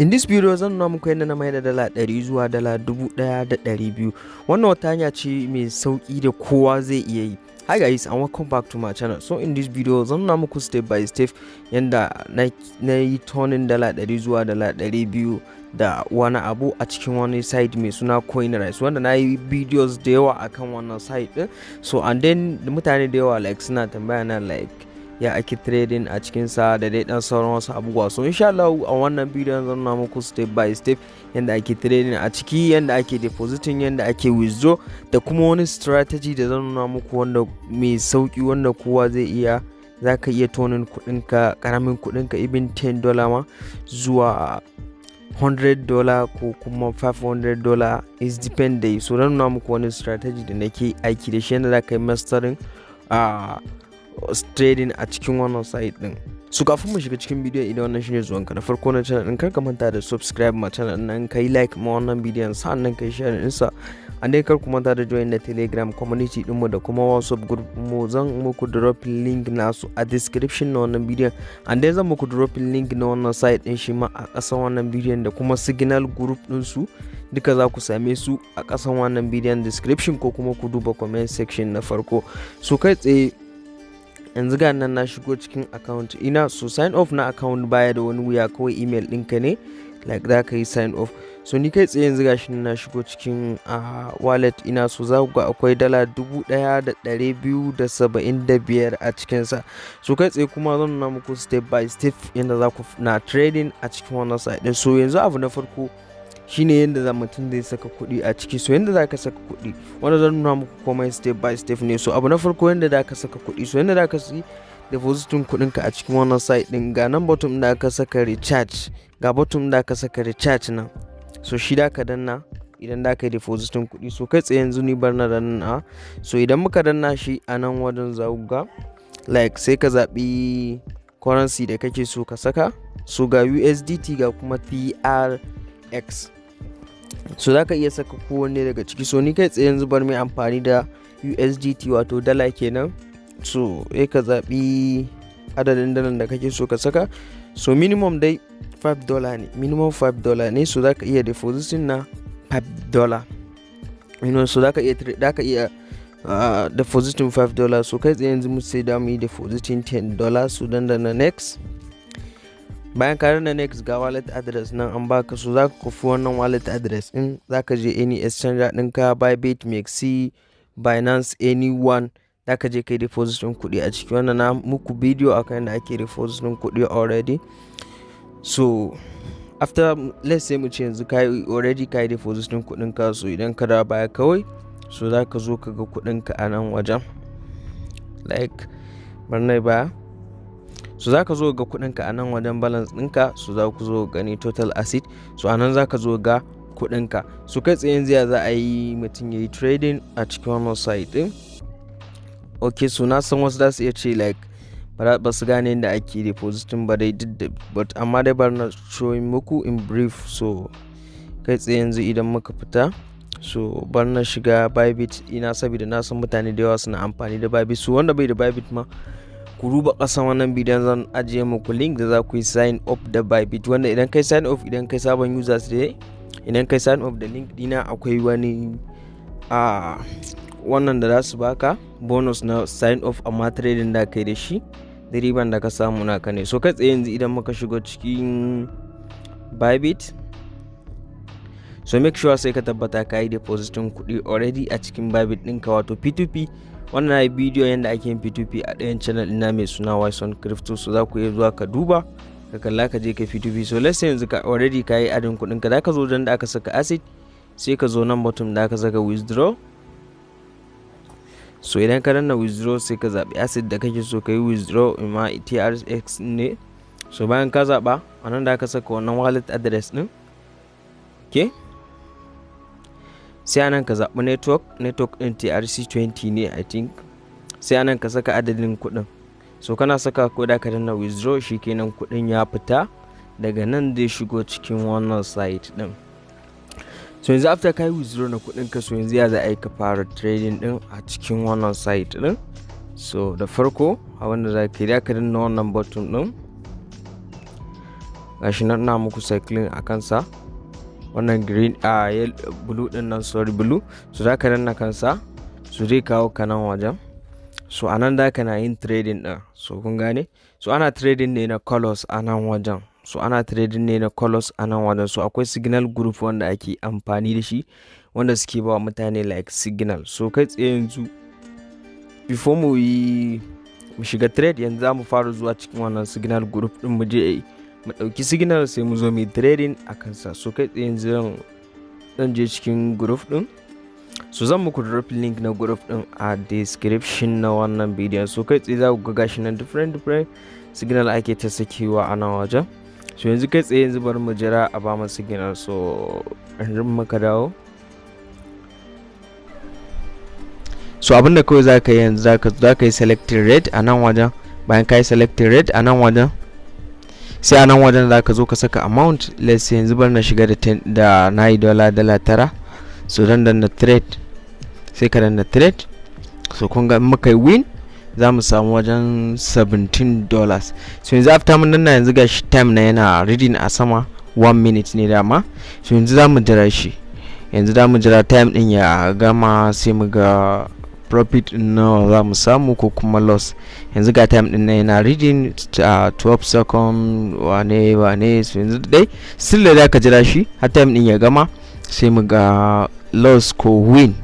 In this video zan nuna muku yadda na mai da dala 100 zuwa dala 1200. Wannan wata hanya ce mai sauki da kowa zai iya yi. Hi guys and welcome back to my channel. So in this video zan nuna muku step by step yanda na yi turning dala 100 zuwa dala 200 da wani abu a cikin wani site mai suna Coinryze, wanda na yi videos da yawa akan wannan site din. So and then mutane da yawa like suna tambaya na like ya ake trading a cikin sa da dai dan sauran wasu abubuwa. So insha Allah a wannan bidiyon zan nuna muku step by step yanda ake trading a ciki, yanda ake depositing, yanda ake withdraw, da kuma wani strategy da zan nuna muku wanda mai sauki wanda kowa zai iya. Zaka iya tonin kudinka, karamin kudinka even $10 ma zuwa $100 ko kuma $500 is depend dai. So zan nuna muku wani strategy da nake aiki da shi yanda zaka yi mastering trading a cikin wannan site din. So kafin mu shiga cikin bidiyon, idan wannan shine zuwanka na farko na channel din, kar ka manta da subscribe ma channel din, kai like ma wannan bidiyon, sannan kai share din sa, and then kar ku manta da join da Telegram community din mu da kuma WhatsApp group mu. Zan muku drop link nasu a description na wannan bidiyon, and then zan muku drop link na wannan site din shi ma a ƙasan wannan bidiyon, da kuma signal group din su duka za ku same su a ƙasan wannan bidiyon description, ko kuma ku duba comment section na farko. So kai tsaye yanzu ga nan na shigo cikin account ina. So sign off na account baya da wani wuya, kawai email ɗinka ne like za ka yi sign off. So ni kai tsaye yanzu gashi na shigo cikin wallet ina. So za ku ga akwai dala 1275 a cikinsa. So kai tsaye kuma zan nuna muku step by step yadda za ku na trading a cikin wannan site. So yanzu abu na farko shine yadda mutum zai saka kuɗi a ciki. So yadda za ka saka kuɗi, wanda zan nuna muku komai step by step ne. So abu na farko yadda za ka saka kuɗi, so yadda za ka yi depositin kuɗinka a cikin wannan site ɗin, ga nan bottom da aka saka recharge, ga bottom da aka saka recharge nan. So shi da ka danna idan da ka yi depositin kuɗi. So kai tsaye yanzu ni bar na danna. So idan muka danna shi a nan wajen za ku ga like sai ka zaɓi currency da kake so ka saka. So ga USDT ga kuma TRX. So za ka iya saka kowanne daga ciki. So ni kai tsaye yanzu bar mai amfani da USDT wato dala kenan. So ka zaɓi adadin dalar da kake so ka saka. So minimum dai $5 ne, minimum $5 ne. So za ka iya depositing na $5, so za ka iya depositing $5. So kai tsaye yanzu mu sai da mu yi depositing $10. So dandana next. Bayan ka na next, ga wallet address nan an baka. So za ka kofi wannan wallet address din, za ka je any exchanger ɗinka, Bybit, Mexi, Binance, anyone, za ka je kai depositin kuɗi a ciki. Wannan na muku video akan yadda ake depositin kuɗi already. So after let's say mu ce yanzu kai already kai depositin kuɗinka. So idan ka da baya kawai, so za ka zo ka ga kuɗinka a nan wajen like barnai baya. So za ka zo ga kudinka a nan wajen balance ɗinka. So za ku zo gani total asset. So a nan za ka zo ga kudinka. So kai tsaye yanzu za a yi mutum ya yi trading a cikin wannan site ɗin. Okay, so na san wasu za su iya ce like ba su gane yadda ake depositing ba dai, but amma dai bar na showing muku in brief. So kai tsaye yanzu idan muka fita, so bar na shiga Bybit ina, saboda na san mutane da yawa suna amfani da Bybit. So wanda bai da Bybit ma, ku duba ƙasan wannan bidiyon zan ajiye muku link da za ku yi sign up da Bybit, wanda idan kai sign up, idan kai sabon users da idan kai sign up da link dina, akwai wani wannan da za su baka bonus na sign up, amma trading da kai da shi da riban da ka samu naka ne. So kai tsaye yanzu idan muka shigo cikin Bybit, so make sure sai ka tabbata ka yi depositin kuɗi already a cikin Bybit ɗinka wato P2P. Wannan na yi bidiyo yadda ake yin P2P a ɗayan channel ina mai suna Wise on Crypto. So za ku iya zuwa ka duba ka kalla ka je ka P2P. So let's say yanzu ka already ka yi adin kuɗinka, za ka zo don da aka saka asset, sai ka zo nan bottom da aka saka withdraw. So idan ka danna withdraw, sai ka zaɓi asset da kake so ka yi withdraw, ima TRX ne. So bayan ka zaɓa a nan da aka saka wannan wallet address ɗin, okay, sai anan ka zaɓi network ɗin TRC20 ne I think. Sai anan ka saka adadin kuɗin. So kana saka ko da ka danna withdraw, shikenan kuɗin ya fita daga nan zai shigo cikin wannan site ɗin. So yanzu after kai withdraw na kuɗinka, so yanzu ya za a yi ka fara trading ɗin a cikin wannan site ɗin. So da farko a wanda za ka yi, da ka danna wannan button ɗin. gashi nan ina muku cycling a kansa, wannan green blue din nan, sorry blue. So za ka danna kansa, so zai kawo ka nan wajen. So anan da ka na yin trading din. So kun gane, so ana trading ne na colors a nan wajen. So ana trading ne na colors a nan wajen. So akwai signal group wanda ake amfani da shi, wanda suke ba mutane like signal. So kai tsaye yanzu before mu shiga trade, yanzu za mu fara zuwa cikin wannan signal group din, mu je mu dauki signal sai mu zo mu trading a kansa. So kai tsaye yanzu zan je cikin group din. So zan muku drop link na group din a description na wannan bidiyon. So kai tsaye za ku ga gashi nan different signal ake ta sakewa a nan wajen. So yanzu kai tsaye yanzu bari mu jira a ba mu signal. So yanzu muka dawo. So abinda kawai za ka yi yanzu za ka yi selecting rate a nan wajen. Bayan ka yi selecting rate a nan wajen, sai a nan wajen za ka zo ka saka amount. Let's say yanzu bari na shiga da na yi dala $9. So dan danna trade, sai ka danna trade. So kun ga muka yi win, za mu samu wajen $17. So yanzu after mun danna, yanzu ga shi time na yana reading a sama 1 minute ne dama. So yanzu za mu jira shi, yanzu za mu jira time din ya gama, sai mu ga profit nawa za mu samu ko kuma loss. Yanzu ga time din na yana reading 12 second wane. So yanzu dai still da ka jira shi har time din ya gama, sai mu ga loss ko win.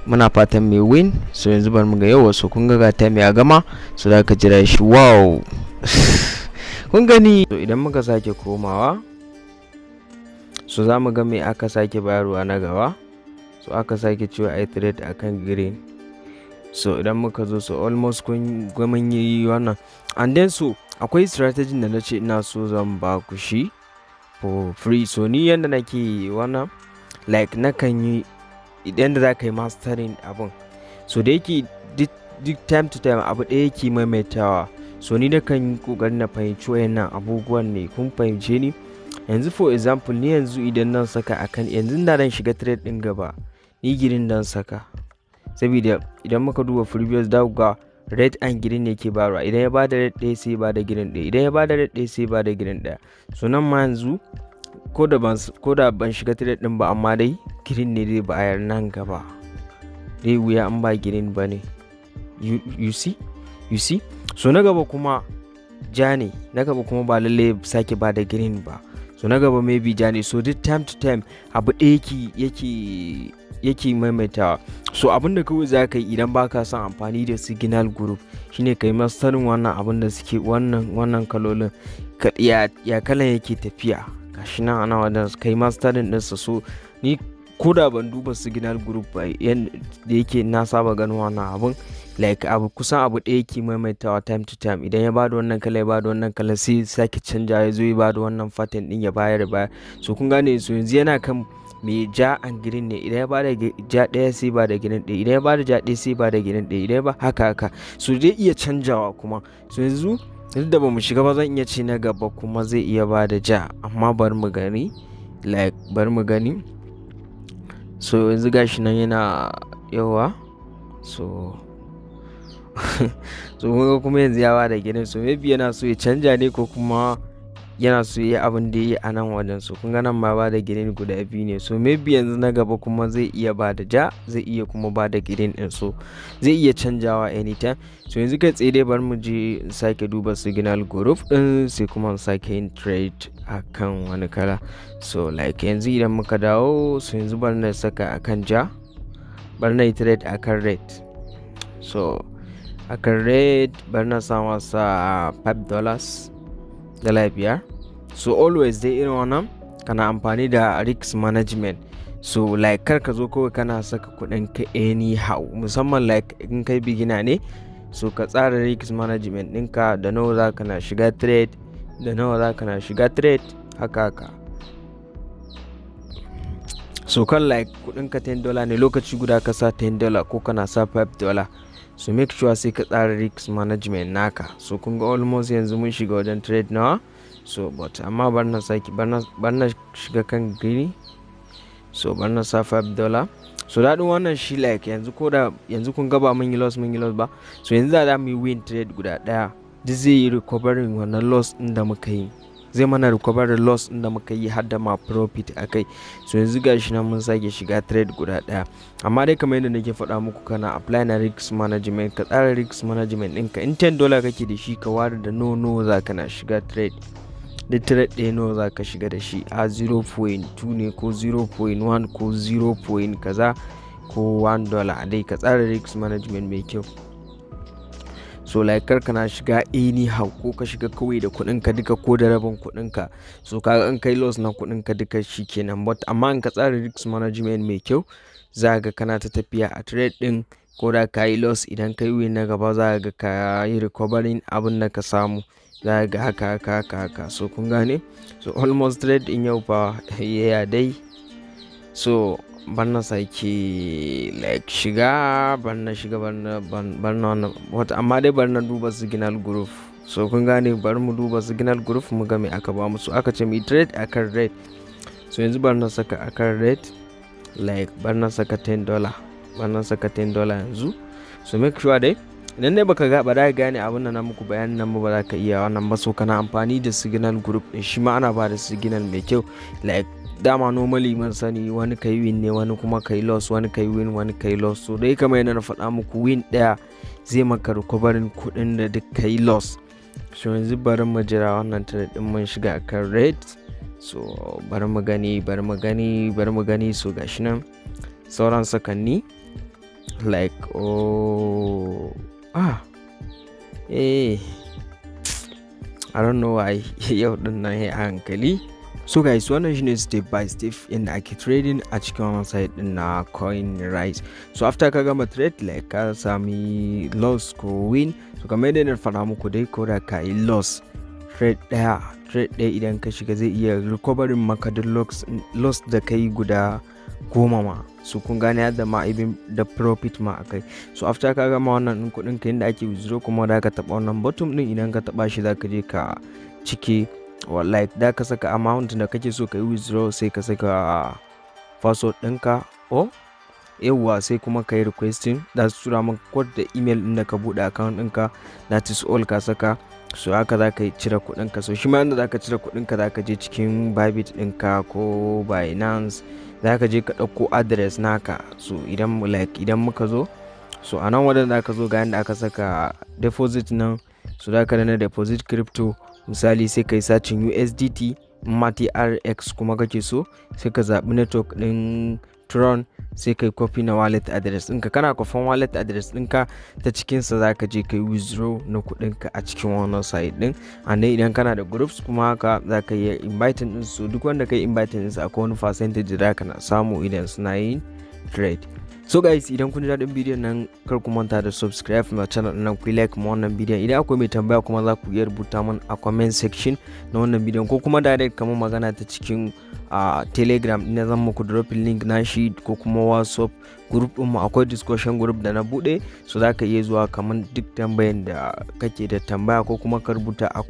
Muna fatan mai win. So yanzu bar mu ga yawa. So kun ga time ya gama, so da ka jira shi. Wow kun gani. So idan muka sake komawa, so za mu ga me aka sake bayarwa na gaba. So aka sake cewa ai trade akan green. So idan muka zo, so almost kun ga mun yi wannan. And then so akwai strategy da nace ina so zan ba ku shi for free. So ni yanda nake wannan, like nakan yi idan da za ka yi mastering abun. So da yake duk time to time abu ɗaya yake maimaitawa. So ni nakan yi kokarin na fahimci wayannan abubuwan ne, kun fahimce ni. Yanzu for example, ni yanzu idan nan saka akan, yanzu da dan shiga trade din gaba, ni green dan saka, saboda idan muka duba previous da ga red and green ne ke barwa. Idan ya bada red ɗaya sai ba da green ɗaya, idan ya bada red ɗaya sai ba da green ɗaya. So nan ma yanzu ko da ban shiga trade din ba, amma dai green ne dai bayar nan gaba. Dai wuya an ba green ba ne. You see? So na gaba kuma ja ne, na gaba kuma ba lalle sake ba da green ba. So na gaba maybe ja ne. So duk time to time abu ɗaya yake maimaitawa. So abinda kawai za ka yi idan baka son amfani da signal group, shine kai masterin wannan abin da suke wannan kalolin, ya kalan yake tafiya. Gashi nan ana wajen kai masterin ɗinsa. So ni koda ban duba signal group ba, yanda yake na saba ganin wannan abun, like abu kusan abu ɗaya yake maimaitawa time to time. Idan ya bada wannan kala, ya bada wannan kala, sai sake canja, ya zo ya bada wannan pattern din, ya bayar. So kun gane. So yanzu yana kan mai ja and green ne. Idan ya bada ja ɗaya sai bada green ɗaya, idan ya bada ja ɗaya sai bada green ɗaya, idan ba haka. So zai iya canjawa kuma. So yanzu da ba mu shiga ba, zan iya ce na gaba kuma zai iya bada ja, amma bari mu gani. So yanzu gashi nan yana yawa. So kuma yanzu ya bada green. So maybe yana so ya canja ne, ko kuma yana so ya abin da ya yi a nan wajen. So kun ga nan ma bada green guda biyu ne. So maybe yanzu na gaba kuma zai iya bada ja, zai iya kuma bada green din. So zai iya canjawa anytime. So yanzu kai tsaye dai bari mu je sake duba signal group din, sai kuma sake yin trade akan wani kala. So like yanzu idan muka dawo, so yanzu bari na saka akan ja, bari na yi trade akan red. So akan red bari na sa masa $5, dala 5. So always dai irin wannan kana amfani da risk management. So like kar ka zo kawai kana saka kuɗin ka anyhow, musamman like in kai beginner ne. So ka tsara risk management ɗinka, da nawa za ka na shiga trade, haka. So kan like kuɗin ka $10 ne, lokaci guda ka sa $10 ko kana sa $5. So make sure sai ka tsara risk management naka. So kun ga almost yanzu mun shiga wajen trade nawa. So but amma bar na shiga kan green. So bar na sa $5. So daɗin wannan shi like yanzu kun ga ba mun yi loss ba. So yanzu za mu yi win trade guda ɗaya, duk zai yi recovering wannan loss ɗin da muka yi. zai mana recover da loss din da muka yi har da ma profit akai. So yanzu gashi nan mun sake shiga trade guda daya, amma dai kamar yadda nake faɗa muku kana apply na risk management, ka tsara risk management ɗinka. In $10 kake da shi ka ware da no za ka na shiga trade, da trade ɗaya nawa za ka shiga da shi a 0.2 ne ko 0.1 ko 0. kaza ko $1 dai. Ka tsara risk management mai kyau. So like kar kana shiga anyhow, ko ka shiga kawai da kuɗinka duka ko da rabin kuɗinka, so kaga in kai loss na kuɗinka duka shikenan. But amma in ka tsara risk management mai kyau, za ga kana ta tafiya a trade din, ko da ka yi loss idan ka yi win na gaba za ga ka yi recovering abin da ka samu, za ga haka. So kun gane, so almost trade in yau fa ya dai. So barna sake like shiga barna wata, amma dai barna duba signal group. So kun gane, bari mu duba signal group mu ga me aka ba mu. So aka ce mu trade akan rate. So yanzu barna saka akan rate, like barna saka $10, barna saka $10 yanzu. So make sure dai idan dai baka ga ba da gane abin da na muku bayanin nan ba za ka iya wannan ba. So kana amfani da signal group din, shi ma ana ba da signal mai kyau. Like dama normally mun sani wani kai win ne, wani kuma kai loss, wani kai win, wani kai loss. So dai kamar yadda na faɗa muku, win ɗaya zai maka recovering kuɗin da duk kai loss. So yanzu bari mu jira wannan trade din mun shiga akan rate. So bari mu gani. So gashi nan sauran sakanni, like I don't know why yau din nan ya hankali. So guys, wannan shine step by step inda ake trading a cikin wannan site din na Coinryze. So after ka gama trade, like ka sami loss ko win, so kamar yadda na faɗa muku dai, ko da ka yi loss, trade ɗaya idan ka shiga zai iya recovering maka da loss da kai guda 10 ma. So kun gane, yadda ma ibin da profit ma akai. So after ka gama wannan din kuɗin ka inda ake withdraw, kuma da ka taɓa wannan bottom din, idan ka taɓa shi za ka je ka cike, like da ka saka amount da kake so ka yi withdraw, sai ka saka password ɗinka, yawwa sai kuma ka yi requesting, da su tura maka code da email ɗin da ka buɗe account ɗinka, that is all ka saka. So haka za ka cire kuɗinka. So shi ma yadda za ka cire kuɗinka, za ka je cikin Bybit ɗinka ko Binance, za ka je ka ɗauko address naka. So idan muka zo, so a nan wadanda za ka zo ga yadda aka saka deposit nan. So za ka dana deposit crypto, misali sai ka yi sacin USDT, TRX kuma kake so, sai ka zaɓi network ɗin Tron, sai ka yi copy na wallet address ɗinka. Kana kwafan wallet address ɗinka, ta cikinsa za ka je ka yi withdraw na kuɗinka a cikin wannan site ɗin. And then idan kana da groups kuma haka, za ka yi inviting ɗin su. Duk wanda ka yi inviting ɗinsu akwai wani percentage da ka na samu idan suna yin trade. So guys, idan kun ji daɗin bidiyon nan, kar ku manta da subscribe ma channel nan, ku like ma wannan bidiyon. Idan akwai mai tambaya kuma za ku iya rubuta min a comment section na wannan bidiyon, ko kuma direct kamar magana ta cikin Telegram ina zan muku dropping link na shi, ko kuma WhatsApp group ɗin mu akwai discussion group da na buɗe. So za ka iya zuwa kamar duk tambayan da kake da tambaya, ko kuma ka rubuta a